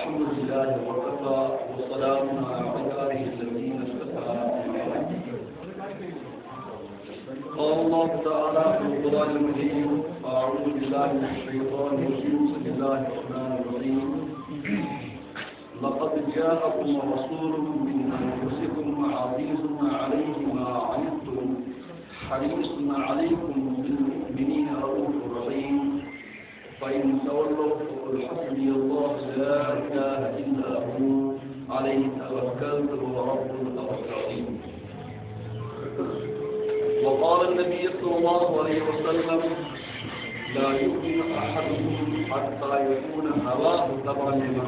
الحمد لله وكفى وسلام على عباده الذين اصطفى. قال الله تعالى في القرآن المجيد: أعوذ بالله من الشيطان الرجيم. بسم الله الرحمن الرحيم. لقد جاءكم رسول من أنفسكم عزيز عليه ما عنتم حريص عليكم بالمؤمنين رؤوف رحيم. فإن تولوا فقل حسبي الله لا إله إلا هو عليه توكلت وهو رب العرش العظيم. وقال النبي صلى الله عليه وسلم: لا يؤمن أحدكم حتى يكون هواه تبعا لما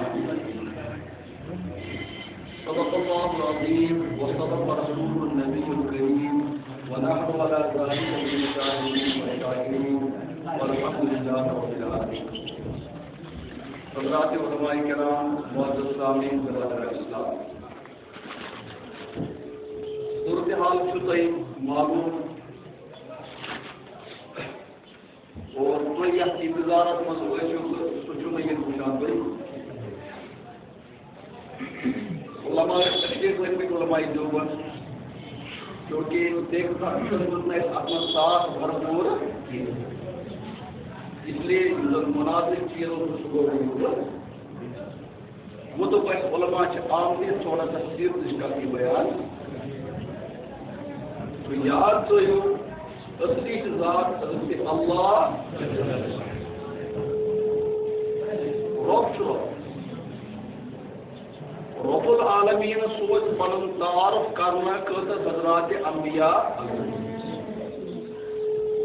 صدق الله العظيم وصدق رسول النبي الكريم ونحن على ذلك من الشاهدين والشاكرين والحمد لله رب العالمين. حضرات علماء کرام، معزز سامعین، برادر اسلام، صورتحال چھو تۄہہِ معلوم اور تُہۍ یتھ انتظارس منٛز ٲسِو سُہ چھُ نہٕ ییٚتہِ وٕچھان تُہۍ. علماء تشکیل ورمٕتۍ علماء دیوبند، کیونکہ دیکھنا اپنا ساتھ بھرپور، اس لیے مناسب چیزوں کو سکھو وہ تو بس علماء عام نے تھوڑا سا صرف اس کا بھی بیان تو یاد تو اصلی ذات حضرت اللہ رب العالمین سوچ پنن تعارف کرنا خاطر حضرات انبیاء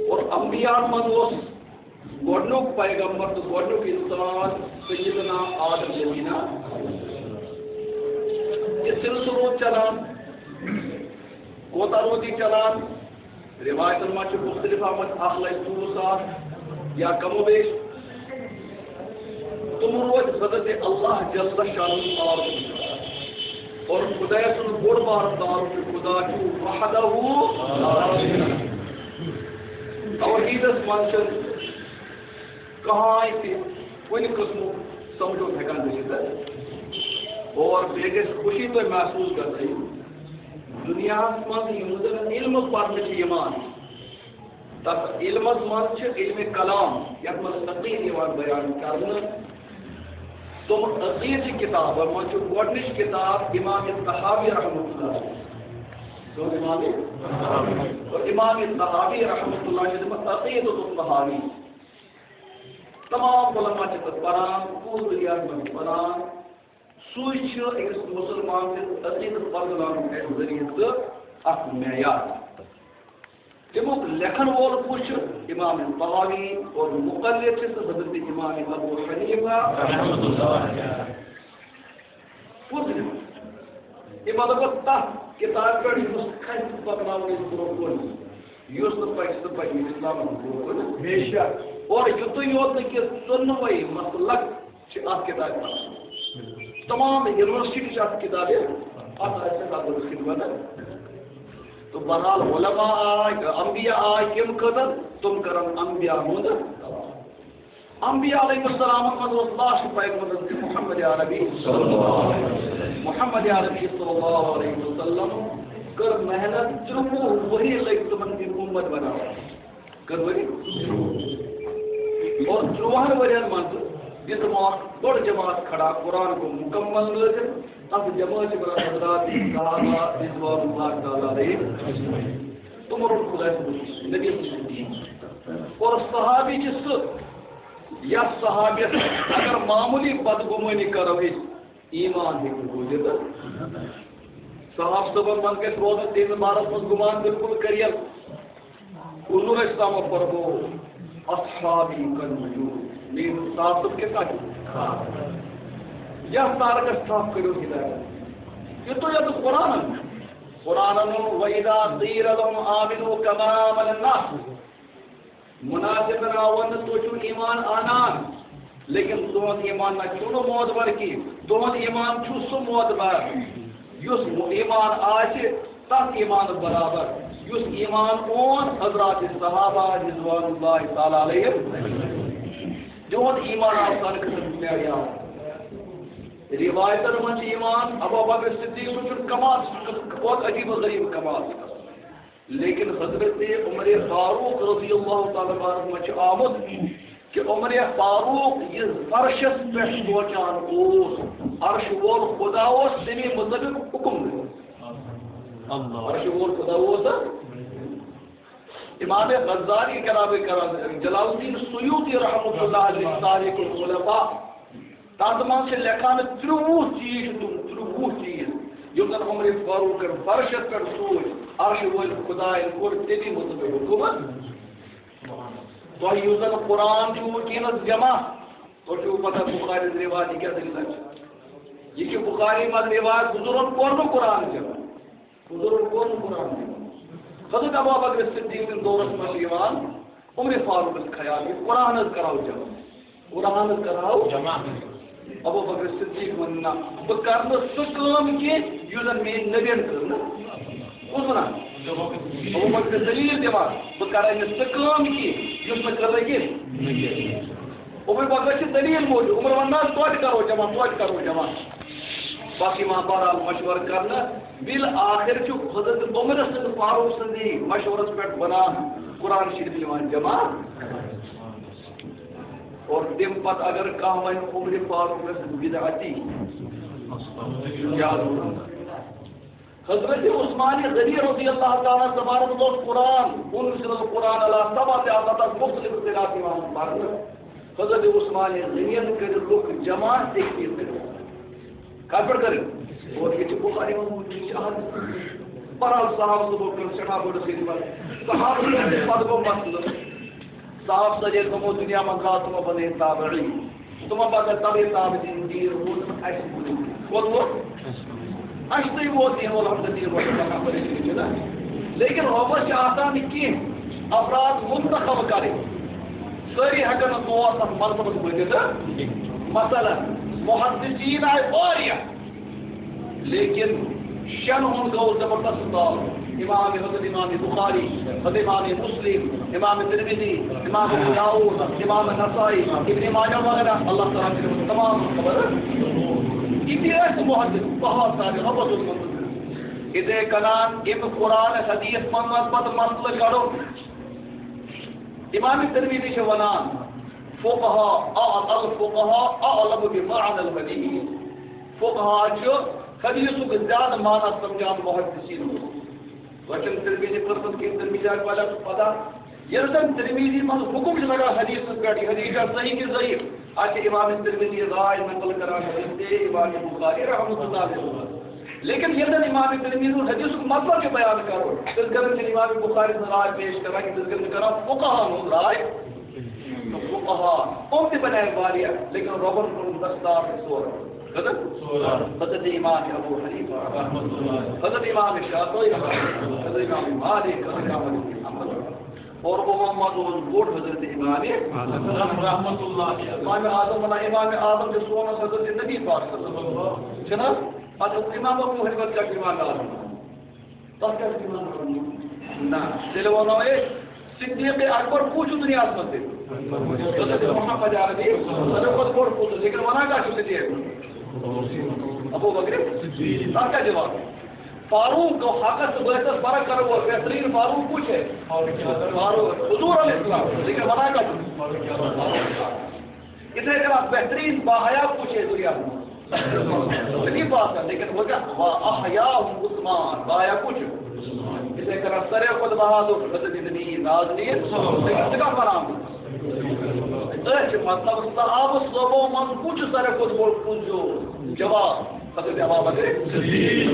اور انبیاء من گۄڈنیُک پیغمبر تو گۄڈنیُک انسان سیدنا آدم علیہ. یہ سلسلہ چلان کوتاہ روزی چلان روایتن منٛز چھُ مختلف آمد 1,04,000 یا کم و بیش. تم روز حضرت اللہ جل شانہ تعارف اور خدا سن بوڑ بار تعارف خدا چھُ وحدہ توحیدس منٛز کہاں تھی کن قسم سمجھو ہیکان گژھِتھ اور بیٚیہِ گژھِ خوشی تُہۍ محسوٗس گژھٕنۍ دُنیاہس منٛز یِم زن علم پرنہٕ چھِ یِوان تتھ علمس منٛز چھِ علمِ کلام یتھ منٛز عقیٖد یِوان بیان کرنہٕ. تم عقیٖدٕ کِتابن منٛز چھُ گۄڈنِچ کِتاب امام طحاوی رحمۃ اللہ امام طحاوی رحمۃ اللہ چھِ دِژمٕژ عقیٖدۃ الطحاوی. تمام علماء چھِ تَتھ پران، پوٗرٕ دُنیاہس منٛز پران. سُے چھُ أکِس مُسلمان سٕنٛدِ عقیٖدت بدلاونُک اَکھ ذٔریعہٕ تہٕ اکھ معیار. تمیُک لیکھن وول کُس چھُ؟ امام طحاوی. اور مقلد چھِ سُہ حضرت امام ابو حنیفہ یہ مطلب تتھ کتاب پٮ۪ٹھ یُس کھسہِ پکناونٕچ برونٛہہ کُن یُس نہٕ پکہِ سُہ پکہِ اسلامس برونٛہہ کُن بے شک. اور یُتُے یوت نہٕ کہِ ژۄنوَے مسلک چھِ اتھ کتابہِ منٛز. تمام یونیورسٹی چھِ اتھ کتابہِ اتھ آسہِ خدمت. تو بہرحال علماء آئے انبیاء آئے کم خٲطرٕ تم کرن انبیاء ہُنٛد. انبیاء علیہ السلام منٛز اوس لاسٹ پیغمبر محمد عربی صلی اللہ علیہ وسلم کٔر محنت 30 ؤری لٔگۍ تِمن تِم اُمت بناوان. کٔر ؤری اور 30 ؤرین منٛز دِژ تِمو اکھ بٔڑ جماعت کھڑا قرآن کو مکمل نٲزِل. تتھ جماعت چھِ ونان حضرات صحابہ رضوان اللہ تعالیٰ علیہ. تِمو روٚٹ خۄداے سُنٛد نبی سُنٛد دین. اور صحابی چھِ سُہ یتھ صحابیس اگر معموٗلی بدگُمٲنی کرو أسۍ ایمان ہیٚکہِ روٗزِتھ. صحاب صٲبن منٛز گژھِ روزُن تِہنٛدِس بارس منٛز گُمان بالکل کٔرِتھ. حضور اسلامو فرموو اصحابی کالنجوم. میٲنۍ صحابہٕ کِتھ کٔنۍ یتھ تارکس تھپھ کٔرِو ہدایت. یُتُے یوت قرآنن وَإِذَا قِيلَ لَهُمْ آمِنُوا كَمَا آمَنَ النَّاسُ. مناسبن آو نہٕ تُہۍ چھِو ایمان آنان لیکن تُہُنٛد ایمان نہ چھُ نہٕ معتبر کینٛہہ. تُہُنٛد ایمان چھُ سُہ معتبر یُس ایمان آسہِ تتھ ایمانس برابر یُس ایمان اون حضرات صحابہ رضوان اللہ تعالیٰ علیہم. تِہُنٛد ایمان آو سانہِ خٲطرٕ معیار. روایتن من ایمان ابو بکر صدیق سن کمال بہت عجیب و غریب کمال لیکن حضرت عمر فاروق رضی اللہ تعالی عنہ آمد کہ عمر فاروق یہ عرشس پہ سوچان اس عرش وول خدا اس تمی مطابق حکم دے عرش وول خدا اس امام غزالی کتاب جلال الدین سیوطی رحمۃ اللہ علیہ تاریخ الخلفاء تازمان سے لکھان 30 چیز جو کہ عمر فاروق کر فرشت کر سوچ عرش وول خدا کو تمی مطابق حکم تو یوزن قرآن جو کینت جمع تو جو پتہ بخاری روایت کیا دلیل ہے یہ کہ بخاری میں روایت بزرگوں کون قرآن جمع بزرگوں کون قرآن جمع حضرت ابو بکر صدیق کے دور میں ایمان عمر فاروق کے خیال ہے قرآن کراؤ جمع قرآن کراؤ جمع ابو بکر صدیق وننا بکرن سکلم کے یوزن میں نبیان کرنا اس نا ابو بکر دلیل جمع بکرن سکلم کی جس میں کر رہی ہے عمر بکر کی دلیل موجود عمر وننا توجہ کرو جمع باقی ماں بہرحال مشور کرنا بالآخر جو حضرت عمر فاروق سندی مشورت پہ بنا قرآن شریف ایمان جمع اور تم پت اگر کہاں ون عمر فاروق بدعتی یاد ہونا حضرت عثمان غنی رضی اللہ تعالیٰ تبارک اللہ قرآن انزل القرآن علی سبعۃ آیات مختلف قراءات ایمان حضرت عثمان غنی کے لوگ جمع دیکھتے ہیں کافر کریں اور یہ جو بخاری میں موجود ہے برحال صاحب صبح کر سٹھا بڑھ سے صاحب سے پد کو مسئلہ صاحب سجے تمو دنیا میں ذات میں بنے تابعی تم بعد تابع تابعین دیر وہ ایسے بول وہ اشتی وہ دین والحمد دیر والحمد لیکن روبر آسان کی افراد منتخب کرے ساری ہکن مواسط مرتبط بجے مثلا محدثین آئے واریہ لیکن شن ہون گو زبردست دار امام حضرت امام بخاری حضرت امام مسلم امام ترمذی امام ابو داؤد امام نسائی ابن ماجہ وغیرہ اللہ تعالیٰ کے تمام خبر اتنے محدث بہت سارے حفظ المنتظر ادھے کنان ام قرآن حدیث منت پت مسئلہ کرو امام ترمذی سے ونان الفقهاء اعلم بمعنى الحديث فقهاء جو حدیث کو زیادہ معنی سمجھان محدثین ہو وچن ترمذی پرسن کی ترمذی والا پتہ یلزم ترمذی من حکم لگا حدیث کڑی حدیث صحیح کی ضعیف آج امام ترمذی رائے نقل کرا ہے امام بخاری رحمۃ اللہ علیہ لیکن یلزم امام ترمذی حدیث کو مطلب کے بیان کرو تذکرہ امام بخاری نے رائے پیش کرا کہ تذکرہ کرا فقهاء رائے فقهاء بھی بنائے واریہ لیکن روبر کو دستار سور حضرت امام ابو حنیفہ حضرت امام شافعی حضرت امام مالک اور محمد البوٹ حضرت امام رحمۃ اللہ امام اعظم امام اعظم کے سونا حضرت نبی پاک صلی اللہ علیہ وسلم جناب حضرت امام ابو حنیفہ کا امام اعظم تاکہ امام نہ دلوانو صدیق اکبر پوچھو دنیا میں سے حضرت محمد عربی صدیق اکبر پوچھو لیکن منع کا صدیق ابو بکر کا جواب فاروق کو حقت بہتر فرق کرو اور بہترین فاروق پوچھے فاروق حضور علیہ السلام لیکن منع کا اتنے کہ بہترین باحیا پوچھے دنیا میں بات ہے لیکن وہ کیا احیا عثمان باحیا پوچھو اسے کرا سرے خود بہادر حضرت نبی نازنین لیکن کا فرام مطلب صحابہ صحابہ من کچھ سرے خود بول پوچھو جواب حضرت ابو بکر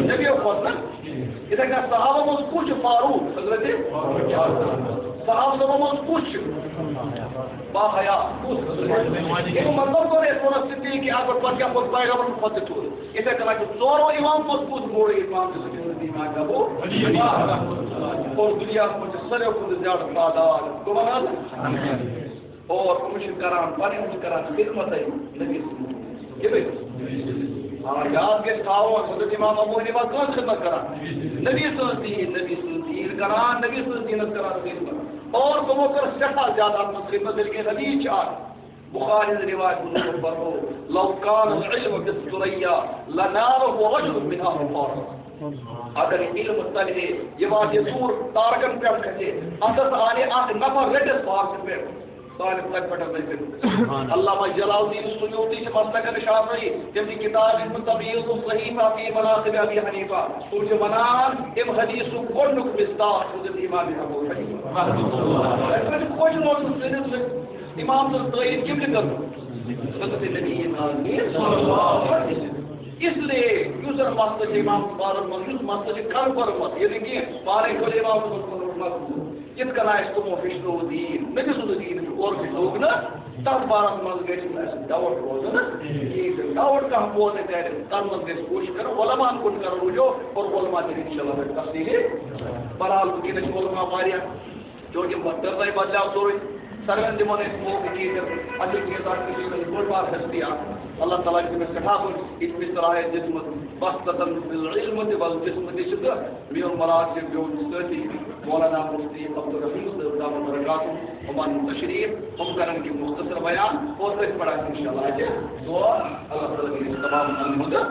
نبی خود نا اسے کرا صحابہ من کچھ فاروق حضرت صحابہ من کچھ باحیا یہ مطلب کو ہے سونا صدیق کی آپ پر کیا خود پائے گا من خود تو اسے کرا کہ چوروں امام خود خود بوڑے امام کے ایمان کا وہ اور دنیا میں سارے کو زیادہ تعداد کو بنا اور مشکران بڑے مشکران خدمت ہے نبی یہ بھائی یاد کے تھاو حضرت امام ابو حنیفہ کون خدمت کرا نبی صلی اللہ علیہ وسلم کرا نبی صلی اللہ علیہ وسلم کرا اور کو کر سٹا زیادہ خدمت کے نبی چار بخاری روایت میں فرمو لو كان العلم بالثريا لناله رجل من اهل الفارس اگر علم تلے یہ بات یہ سور تارکن پہ کھچے اندر آنے آنکھ نفر رٹس فارس پہ صالح تک پٹر نہیں علامہ جلال الدین سیوطی نے مسلک شافعی جن کی کتاب تمییز الصحیفہ فی مناقب ابی حنیفہ سورج منان ام حدیث کلک مصداق حضرت امام ابو حنیفہ کچھ موضوع امام الطیب کیوں نہیں کرتے حضرت نبی صلی اللہ علیہ وسلم اس لیے یوزر مسجد امام بارد مسجد مسجد کر پر مت یہ دیکھیے بارے کو امام مسجد کت کنا اس کو فیشنو دین نبی صلی دین اور بھی لوگ نا تب بارد مز گئے ڈاؤٹ روزن یہ ڈاؤٹ کا ہم بولتے ہیں تب مز گئے کوشش کرو علماء کو کرو رجوع اور علماء دین انشاءاللہ تفصیل برحال کی نش علماء ماریا جو کہ بدل رہے بدلاؤ سوری سروین دمانے موقع کی کر اجل کے ساتھ کسی نے بڑھ بار ہستی اللہ تعالیٰ کی میں سٹھاکن اس مصرہ جسمت بستتاً بالعلم والجسمت شدہ میون مراد سے جو سرسی مولانا مفتی عبدالرحیم صاحب برکاتہ ہمان تشریف ہم کرن کی مختصر بیان اور تک پڑھا انشاءاللہ دعا اللہ تعالیٰ کی تمام المدد